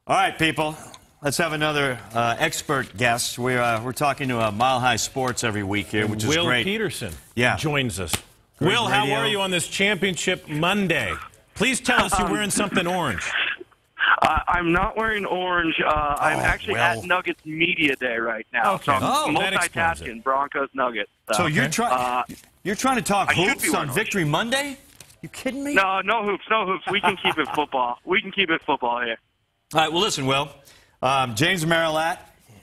All right, people. Let's have another expert guest. We're talking to Mile High Sports every week here, which is great. Will Petersen Yeah. joins us. Great Will, how radio. are you on this championship Monday? Please tell us you're wearing something orange. I'm not wearing orange. I'm actually at Nuggets Media Day right now. Okay. So I'm That explains multitasking, Broncos, Nuggets. So you're trying to talk I should hoops be on wearing orange. Victory Monday? You kidding me? No hoops. We can keep it football. We can keep it football here. All right, well, listen, Will. James Marilat,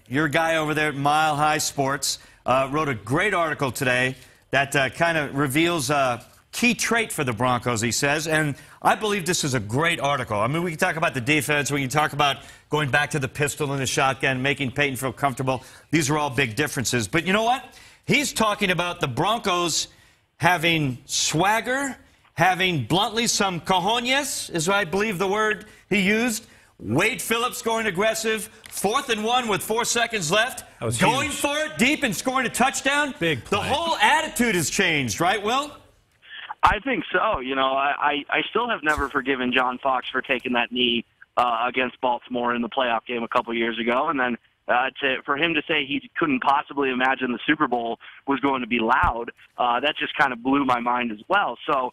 your guy over there at Mile High Sports, wrote a great article today that kind of reveals a key trait for the Broncos, he says, and I believe this is a great article. I mean, we can talk about the defense, we can talk about going back to the pistol and the shotgun, making Peyton feel comfortable. These are all big differences. But you know what? He's talking about the Broncos having swagger, having bluntly some cojones, is what I believe the word he used. Wade Phillips going aggressive, 4th and 1 with 4 seconds left, going huge. for it deep and scoring a touchdown. Big play. The whole attitude has changed, right, Will? I think so. You know, I still have never forgiven John Fox for taking that knee against Baltimore in the playoff game a couple years ago, and then for him to say he couldn't possibly imagine the Super Bowl was going to be loud, that just kind of blew my mind as well. So,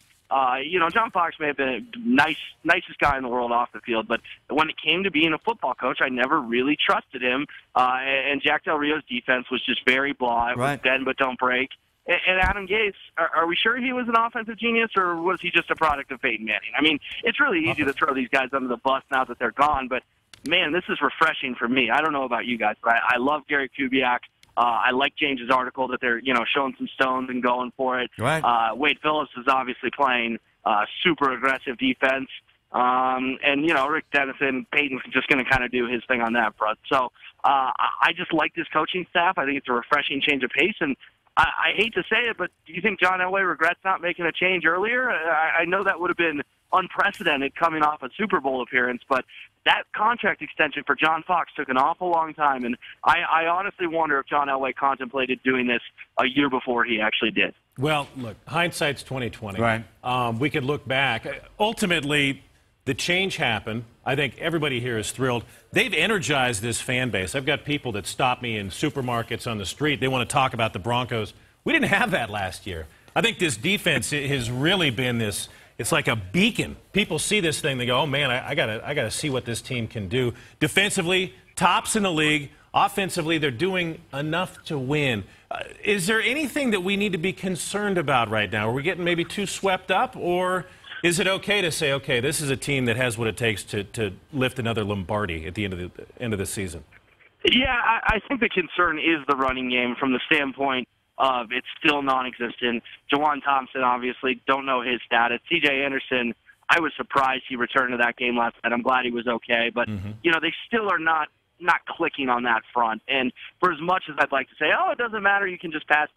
you know, John Fox may have been a nicest guy in the world off the field, but when it came to being a football coach, I never really trusted him. And Jack Del Rio's defense was just very blah. It was bend but don't break. And Adam Gase, are we sure he was an offensive genius, or was he just a product of Peyton Manning? I mean, it's really easy to throw these guys under the bus now that they're gone, but, man, this is refreshing for me. I don't know about you guys, but I love Gary Kubiak. I like James's article that they're, you know, showing some stones and going for it. Right. Wade Phillips is obviously playing super aggressive defense. And, you know, Rick Dennison, Peyton's just going to kind of do his thing on that front. So I just like this coaching staff. I think it's a refreshing change of pace. And I hate to say it, but do you think John Elway regrets not making a change earlier? I know that would have been unprecedented coming off a Super Bowl appearance, but that contract extension for John Fox took an awful long time, and I honestly wonder if John Elway contemplated doing this a year before he actually did. Well, look, hindsight's 20/20. Right. We could look back. Ultimately, the change happened. I think everybody here is thrilled. They've energized this fan base. I've got people that stop me in supermarkets on the street. They want to talk about the Broncos. We didn't have that last year. I think this defense has really been this. It's like a beacon. People see this thing, they go, "Oh man, I gotta see what this team can do." Defensively, tops in the league. Offensively, they're doing enough to win. Is there anything that we need to be concerned about right now? Are we getting maybe too swept up, or is it okay to say, okay, this is a team that has what it takes to lift another Lombardi at the end of the season? Yeah, I think the concern is the running game from the standpoint of it's still non-existent. Jawan Thompson, obviously, don't know his status. C.J. Anderson, I was surprised he returned to that game last night. I'm glad he was okay. But, you know, they still are not clicking on that front. And for as much as I'd like to say, oh, it doesn't matter, you can just pass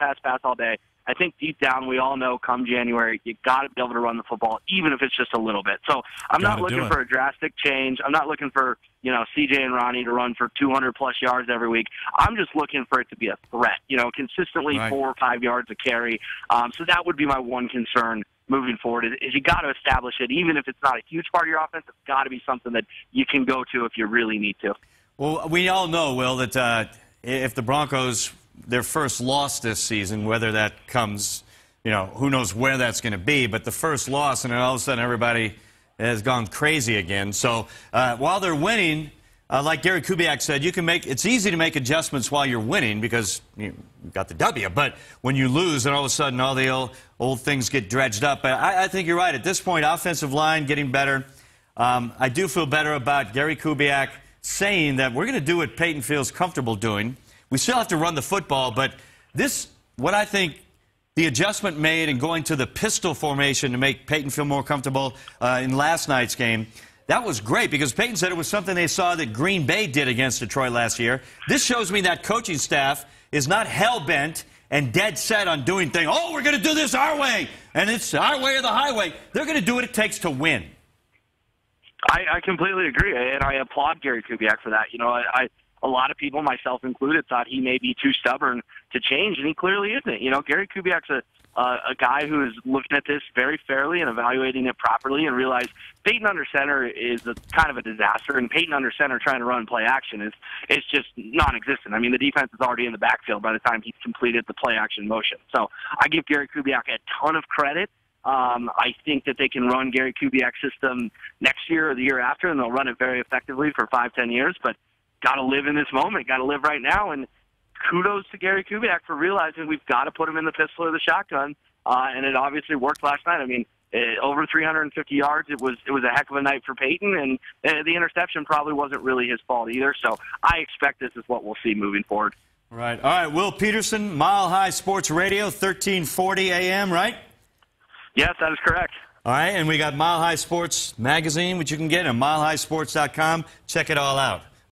all day, I think deep down we all know come January you got to be able to run the football, even if it's just a little bit. So I'm not looking for a drastic change. I'm not looking for, you know, CJ and Ronnie to run for 200-plus yards every week. I'm just looking for it to be a threat, you know, consistently 4 or 5 yards a carry. So that would be my one concern moving forward is you got to establish it. Even if it's not a huge part of your offense, it's got to be something that you can go to if you really need to. Well, we all know, Will, that if the Broncos, their first loss this season, whether that comes, you know, who knows where that's going to be, but the first loss, and then all of a sudden everybody has gone crazy again. So while they're winning, like Gary Kubiak said, it's easy to make adjustments while you're winning because you got the W. But when you lose, and all of a sudden all the old things get dredged up. But I think you're right. At this point, offensive line getting better. I do feel better about Gary Kubiak saying that we're going to do what Peyton feels comfortable doing. We still have to run the football, but what I think the adjustment made in going to the pistol formation to make Peyton feel more comfortable in last night's game, that was great because Peyton said it was something they saw that Green Bay did against Detroit last year. This shows me that coaching staff is not hell-bent and dead set on doing things. Oh, we're going to do this our way, and it's our way or the highway. They're going to do what it takes to win. I completely agree, and I applaud Gary Kubiak for that. You know, a lot of people, myself included, thought he may be too stubborn to change, and he clearly isn't. You know, Gary Kubiak's a a guy who is looking at this very fairly and evaluating it properly and realize Peyton under center is kind of a disaster, and Peyton under center trying to run play action is just non-existent. I mean, the defense is already in the backfield by the time he's completed the play action motion. So I give Gary Kubiak a ton of credit. I think that they can run Gary Kubiak's system next year or the year after, and they'll run it very effectively for 5-10 years. But got to live in this moment, got to live right now. And kudos to Gary Kubiak for realizing we've got to put him in the pistol or the shotgun. And it obviously worked last night. I mean, over 350 yards. It was a heck of a night for Peyton, and the interception probably wasn't really his fault either. So I expect this is what we'll see moving forward. All right. Will Petersen, Mile High Sports Radio, 1340 a.m., right? Yes, that is correct. All right, and we got Mile High Sports magazine, which you can get at milehighsports.com. Check it all out.